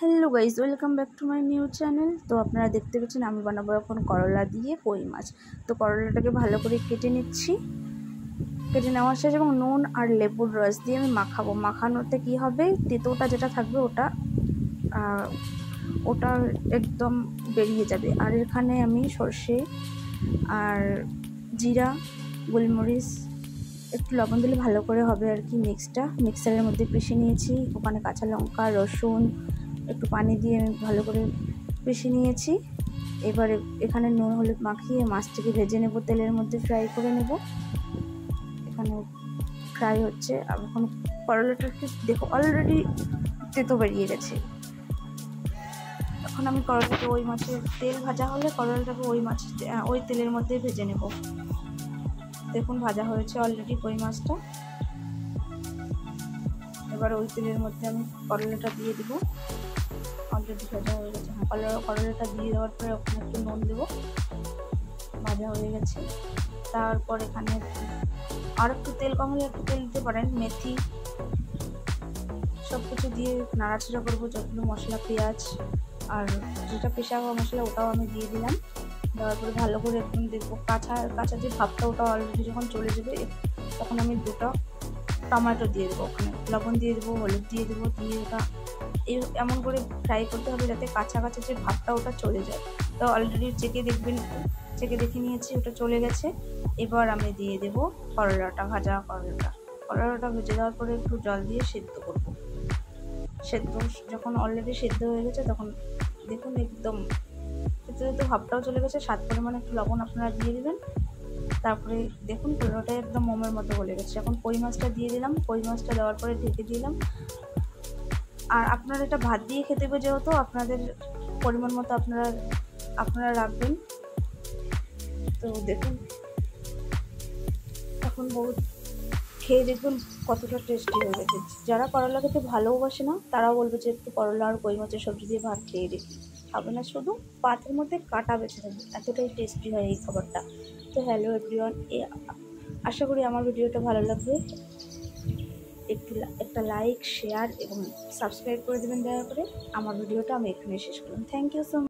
Hello guys, welcome back to my new channel. তো আপনারা দেখতে পাচ্ছেন আমি বানাবো এখন করলা দিয়ে কই মাছ। তো করলাটাকে ভালো করে কেটে নিচ্ছি। কেটে নেওয়ার শেষ এবং নুন আর লেবুর রস দিয়ে আমি মাখাবো। মাখানোতে কি হবে, তেঁতোটা যেটা থাকবে ওটা একদম বেরিয়ে যাবে। আর এখানে আমি সর্ষে আর জিরা, গোলমরিচ, একটু লবণ দিলে ভালো করে হবে আর কি। মিক্সারের মধ্যে পিষে নিয়েছি। ওখানে কাঁচা লঙ্কা, রসুন, একটু পানি দিয়ে আমি ভালো করে পিষে নিয়েছি। এবারে এখানে নুন হলুদ মাখিয়ে মাছটাকে ভেজে নেব, তেলের মধ্যে ফ্রাই করে নেব। এখানে ফ্রাই হচ্ছে। আর এখন করলাটাকে দেখো অলরেডি তেতো বেরিয়ে গেছে। এখন আমি করলাটাকে ওই মাছের তেল ভাজা হলে করলাটাকে ওই তেলের মধ্যে ভেজে নেব। দেখুন ভাজা হয়েছে অলরেডি কই মাছটা। এবার ওই তেলের মধ্যে আমি করলাটা দিয়ে দিব। অলরেডি ভাজা হয়ে গেছে। করলাটা দিয়ে দেওয়ার পরে ওখানে একটু নুন দেবো। ভাজা হয়ে গেছে। তারপর এখানে আর একটু তেল কম হলে একটু তেল দিতে পারেন। মেথি সব কিছু দিয়ে নাড়াচাড়া করবো। যতগুলো মশলা, পেঁয়াজ আর যেটা পেশা হওয়া মশলা ওটাও আমি দিয়ে দিলাম। দেওয়ার পরে ভালো করে একদম দেখবো কাঁচা যে ভাবটা ওটা অলরেডি যখন চলে যাবে, তখন আমি দুটো টমেটো দিয়ে দেবো। ওখানে লবণ দিয়ে দেবো, হলুদ দিয়ে দেবো, দিয়ে ওটা এমন করে ফ্রাই করতে হবে যাতে কাঁচা যে ভাবটা ওটা চলে যায়। তো অলরেডি চেকে দেখে নিয়েছি, ওটা চলে গেছে। এবার আমি দিয়ে দেবো ভাজা করলাটা ভেজে দেওয়ার পরে একটু জল দিয়ে সেদ্ধ করবো। যখন অলরেডি সেদ্ধ হয়ে গেছে তখন দেখুন একদম সেদ্ধ ভাবটাও চলে গেছে। স্বাদ পরিমাণে একটু লবণ আপনারা দিয়ে দেবেন। তারপরে দেখুন পুরোটাই একদম মোমের মতো গলে গেছে। এখন কই মাছটা দিয়ে দিলাম। কই মাছটা দেওয়ার পরে ঢেকে দিলাম। আর আপনারা এটা ভাত দিয়ে খেতে হবে, যেহেতু আপনাদের পরিমাণ মতো আপনারা রাখবেন। তো দেখুন এখন খেয়ে দেখবেন কতটা টেস্টি হয়ে গেছে। যারা করলা খেতে ভালোবাসে না তারাও বলবে যে একটু করলা আর কই মাছের সবজি দিয়ে ভাত খেয়ে দেখি। খাবে না, শুধু পাতের মধ্যে কাটা বেছে থাকবে, এতটাই টেস্টি হয় এই খাবারটা। তো হ্যালো এভরিওয়ান, আশা করি আমার ভিডিওটা ভালো লাগবে। একটা লাইক, শেয়ার এবং সাবস্ক্রাইব করে দেবেন দয়া করে। আমার ভিডিওটা আমি এখানে শেষ করলাম। Thank you so much.